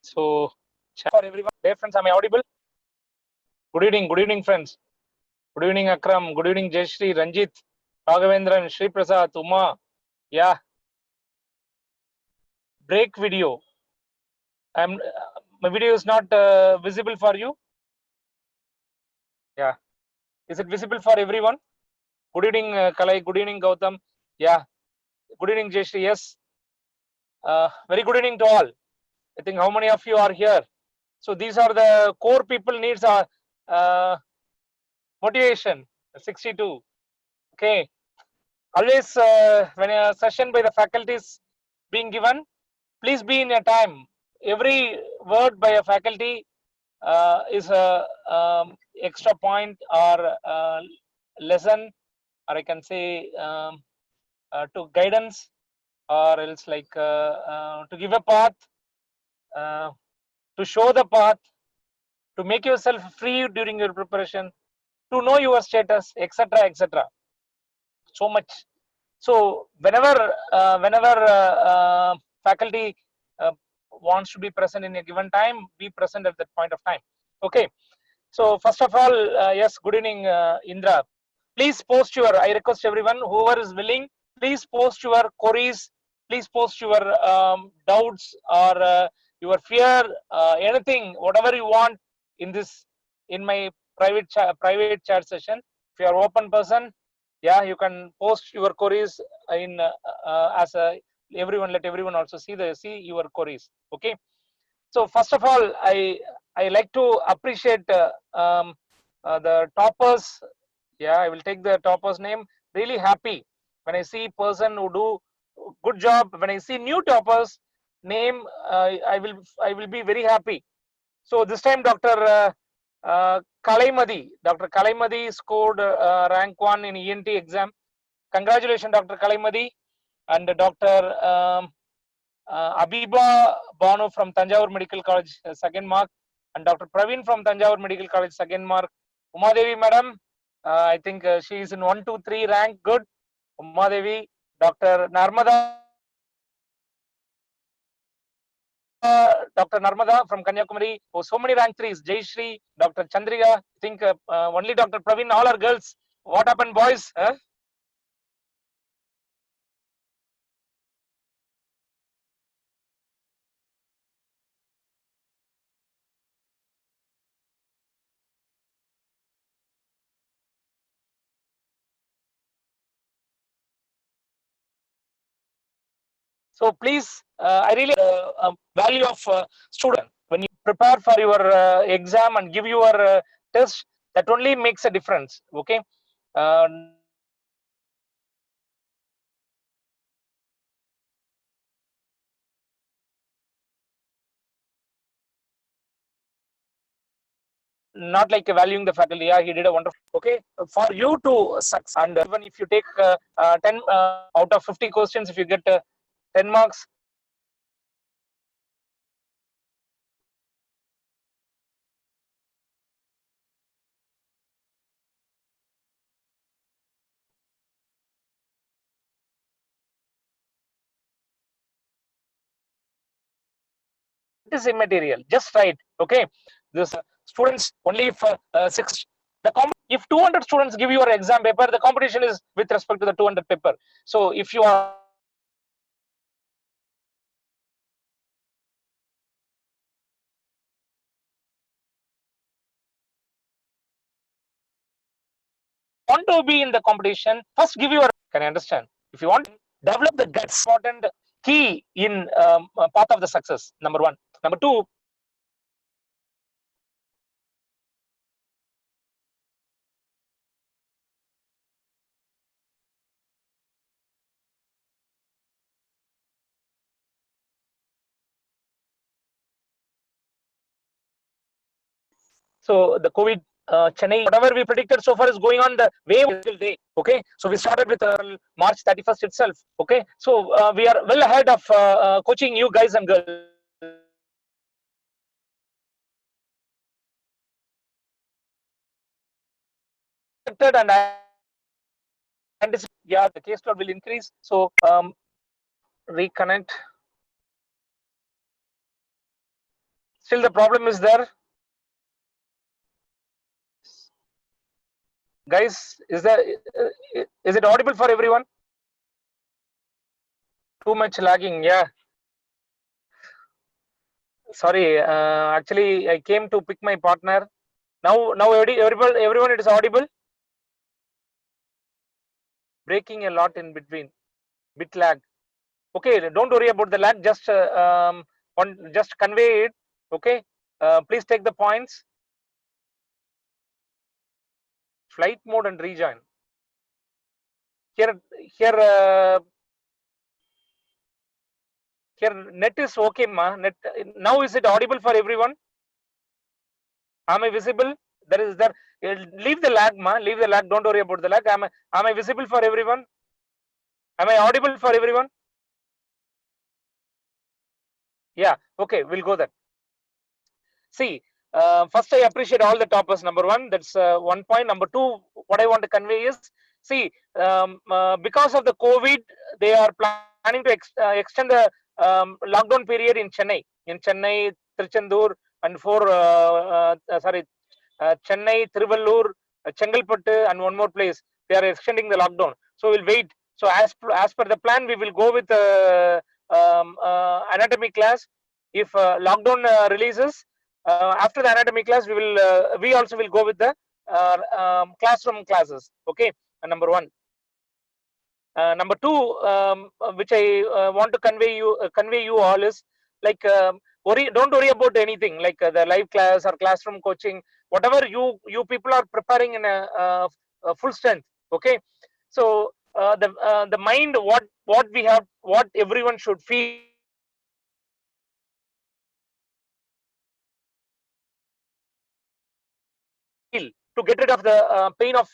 So, for everyone, dear friends, am I audible? Good evening, friends. Good evening, Akram. Good evening, Jayashri, Ranjit, Raghavendran, Sri Prasad, Uma. Yeah, break video. My video is not visible for you. Yeah, is it visible for everyone? Good evening, Kalai. Good evening, Gautam. Yeah, good evening, Jayashri. Yes, very good evening to all. I think how many of you are here? So these are the core people needs are motivation. 62. Okay. Always when a session by the faculty is being given, please be in a time. Every word by a faculty is a extra point or lesson, or I can say to guidance, or else like to give a path, to show the path, to make yourself free during your preparation, to know your status, etc., etc. So much. So whenever faculty wants to be present in a given time, be present at that point of time. Okay. So first of all, yes, good evening, Indra. Please post your. I request everyone, whoever is willing, please post your queries. Please post your doubts or your fear, anything, whatever you want in this, in my private chat session. If you are open person, yeah, you can post your queries in as a everyone. Let everyone also see your queries. Okay. So first of all, I like to appreciate the toppers. Yeah, I will take the toppers name. Really happy when I see person who do good job. When I see new toppers name, I will be very happy. So this time, Dr. Kalaimadi scored rank 1 in ENT exam. Congratulations, Dr. Kalaimadi, and Dr. Abiba Banu from Tanjavur Medical College, second mark, and Dr. Praveen from Tanjavur Medical College, second mark. Umadevi Madam, I think she is in 1, 2, 3 rank, good. Umadevi, Dr. Narmada, Dr. Narmada from Kanyakumari, oh, so many rank 3s. Jayashri, Dr. Chandrika, I think only Dr. Praveen, all are girls. What happened, boys? Huh? So please, I really value of student. When you prepare for your exam and give your test, that only makes a difference. Okay. Not like valuing the faculty. Yeah, he did a wonderful. Okay, for you to succeed, and even if you take 10 out of 50 questions, if you get 10 marks, it is immaterial. Just write. Okay, this students only if 6. If 200 students give your exam paper, the competition is with respect to the 200 paper. So if you are want to be in the competition, first give your. Can I understand? If you want, develop the guts. Important key in path of the success. Number one. Number two. So the COVID, Chennai, whatever we predicted so far is going on the way till day. Okay, so we started with March 31st itself. Okay, so we are well ahead of coaching you guys and girls. And yeah, the caseload will increase. So reconnect. Still the problem is there. Guys, is it audible for everyone? Too much lagging, yeah. Sorry, actually I came to pick my partner. Now everyone it is audible. Breaking a lot in between, bit lag. Okay, don't worry about the lag, just just convey it. Okay, please take the points. Flight mode and rejoin. Here net is okay, ma. Net now, is it audible for everyone? Am I visible? There. Leave the lag, ma. Leave the lag. Don't worry about the lag. Am I visible for everyone? Am I audible for everyone? Yeah. Okay, we'll go there. See, first I appreciate all the toppers. Number one, that's one point. Number two, what I want to convey is, see, because of the COVID, they are planning to extend the lockdown period in Chennai. In Chennai, Tiruchendur, and Chennai, Tiruvallur, Chengalpattu, and one more place. They are extending the lockdown. So we'll wait. So as per the plan, we will go with anatomy class. If lockdown releases, after the anatomy class, we also will go with the classroom classes. Okay, number one. Number two, which I want to convey you all is, like, don't worry about anything like the live class or classroom coaching, whatever you people are preparing in a full strength. Okay, so the mind, what we have, what everyone should feel to get rid of the pain of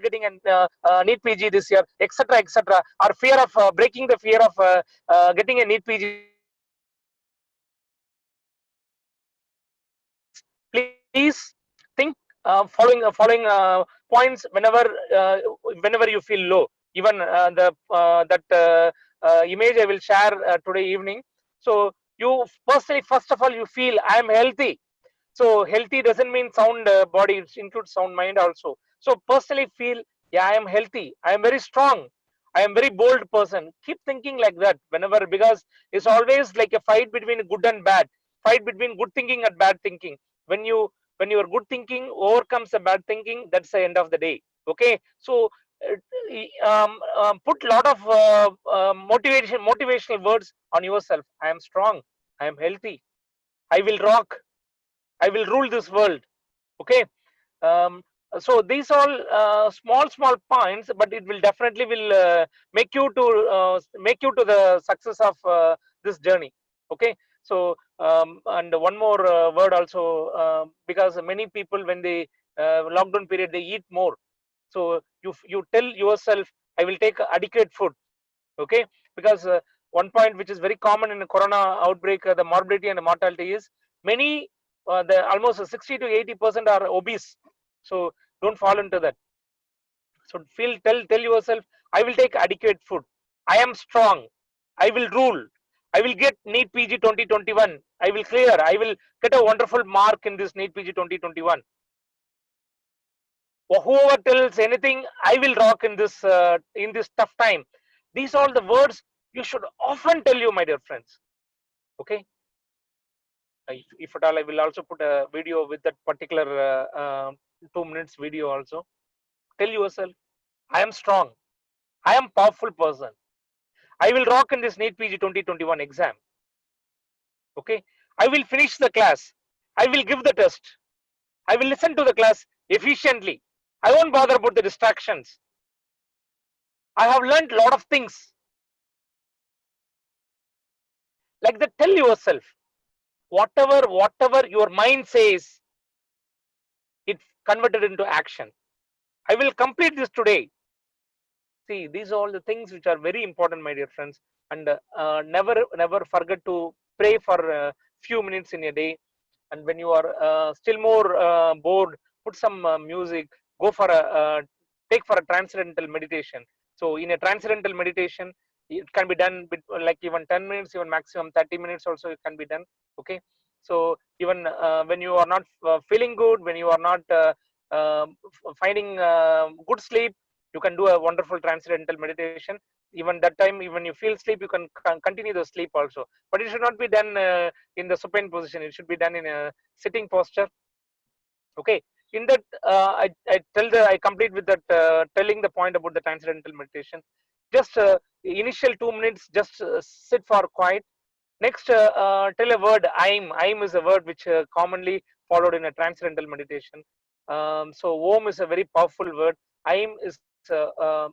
getting a NEET PG this year, etc., etc., or fear of breaking the fear of getting a NEET PG. Please think following points whenever you feel low. Even that image I will share today evening. So you personally, first of all, you feel I am healthy. So healthy doesn't mean sound body; it includes sound mind also. So personally feel, yeah, I am healthy. I am very strong. I am very bold person. Keep thinking like that whenever, because it's always like a fight between good and bad. Fight between good thinking and bad thinking. When your good thinking overcomes the bad thinking, that's the end of the day. Okay, so put a lot of motivational words on yourself. I am strong. I am healthy. I will rock. I will rule this world. Okay, um, so these all small points, but it will definitely will make you to the success of this journey. Okay, so and one more word also, because many people, when they lockdown period, they eat more. So you tell yourself, I will take adequate food. Okay, because one point which is very common in the corona outbreak, the morbidity and the mortality is, many the almost 60 to 80% are obese. So don't fall into that. So tell yourself, I will take adequate food. I am strong. I will rule. I will get NEET PG 2021. I will clear. I will get a wonderful mark in this NEET PG 2021. Or whoever tells anything, I will rock in this tough time. These are all the words you should often tell you, my dear friends. Okay, if at all, I will also put a video with that particular 2 minutes video also. Tell yourself, I am strong. I am powerful person. I will rock in this NEET PG 2021 exam. Okay, I will finish the class. I will give the test. I will listen to the class efficiently. I won't bother about the distractions. I have learned a lot of things. Like that, tell yourself, whatever your mind says, it converted into action. I will complete this today. See, these are all the things which are very important, my dear friends. And never forget to pray for a few minutes in a day. And when you are still more bored, put some music. Go for take for a transcendental meditation. So in a transcendental meditation, it can be done with like even 10 minutes, even maximum 30 minutes also it can be done. Okay, So even when you are not feeling good, when you are not finding good sleep, you can do a wonderful transcendental meditation. Even that time, even you feel sleep, you can continue the sleep also. But it should not be done in the supine position. It should be done in a sitting posture. Okay. In that, I complete with that, telling the point about the transcendental meditation. Just initial 2 minutes, just sit for quiet. Next, tell a word. Aim. Aim is a word which commonly followed in a transcendental meditation. So Om is a very powerful word. Aim is a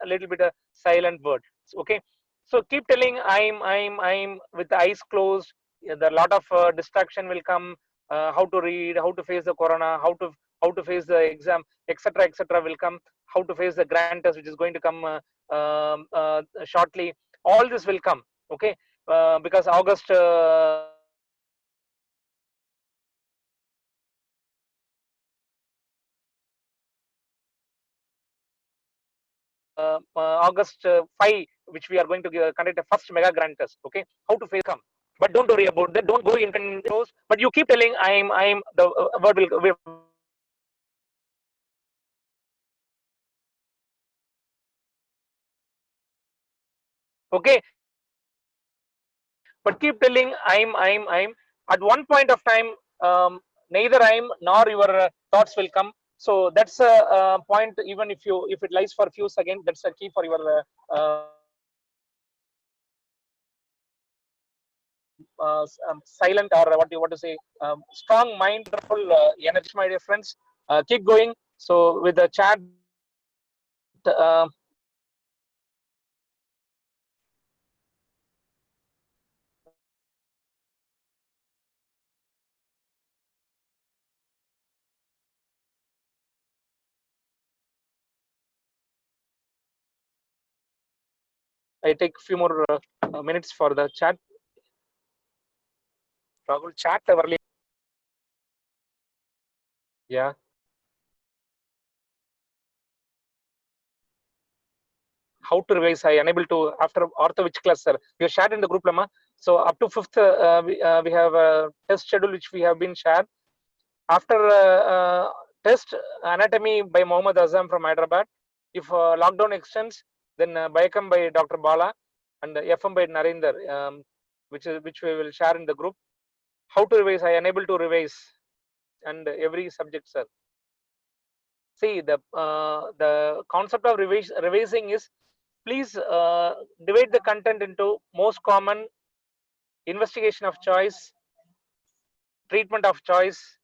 little bit a silent word. Okay. So keep telling I'm with the eyes closed. Yeah, the lot of distraction will come. How to read, how to face the corona, how to face the exam, etc. will come. How to face the grand test which is going to come shortly. All this will come. Okay. Because August August 5, which we are going to conduct a first mega grand test. Okay, how to face come, but don't worry about that. Don't go in those. But you keep telling I'm the word will. Okay, but keep telling I'm. At one point of time, neither I'm nor your thoughts will come. So that's a, point. Even if it lies for a few seconds, that's a key for your silent, or what you want to say, strong mind, full energy, my dear friends. Keep going. So with the chat, uh, I take few more minutes for the chat. Rahul, chat early. Yeah. How to revise? I unable to after ortho which class, sir? You shared in the group, Lama. So up to fifth, we have a test schedule which we have been shared. After test anatomy by Mohammad Azam from Hyderabad. If lockdown extends, then Biochem by Dr. Bala and FM by Narendra, which we will share in the group. How to revise? I unable to revise, and every subject, sir. See the concept of revising is, please divide the content into most common, investigation of choice, treatment of choice,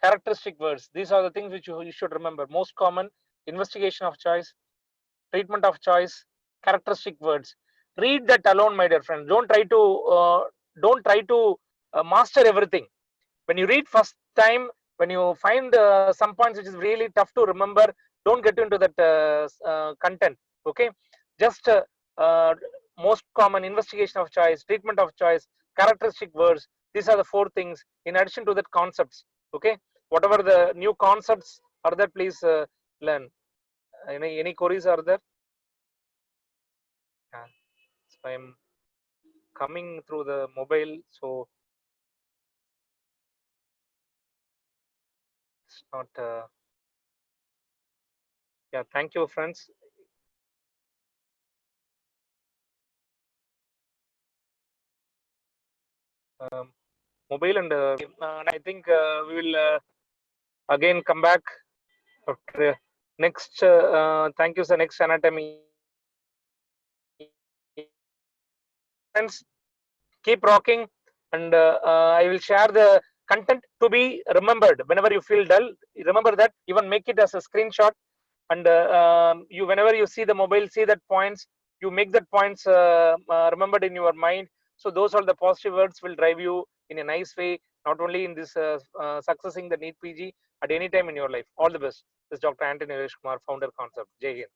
characteristic words. These are the things which you should remember. Most common, investigation of choice, treatment of choice, characteristic words. Read that alone, my dear friend. Don't try to master everything. When you read first time, when you find some points which is really tough to remember, don't get into that content. Okay, just most common, investigation of choice, treatment of choice, characteristic words. These are the four things. In addition to that, concepts. Okay, whatever the new concepts are there, please learn. Any queries are there? Yeah. So I'm coming through the mobile, so it's not. Yeah, thank you, friends. Um, Mobile, and I think we will again come back after next. Thank you, sir. Next anatomy. Friends, keep rocking, and I will share the content to be remembered whenever you feel dull. Remember that. Even make it as a screenshot, and you whenever you see the mobile, see that points. You make that points remembered in your mind. So those are the positive words will drive you in a nice way. Not only in this successing the NEET PG at any time in your life. All the best. This is Dr. Anthony Kumar, founder concept. Jai Hind.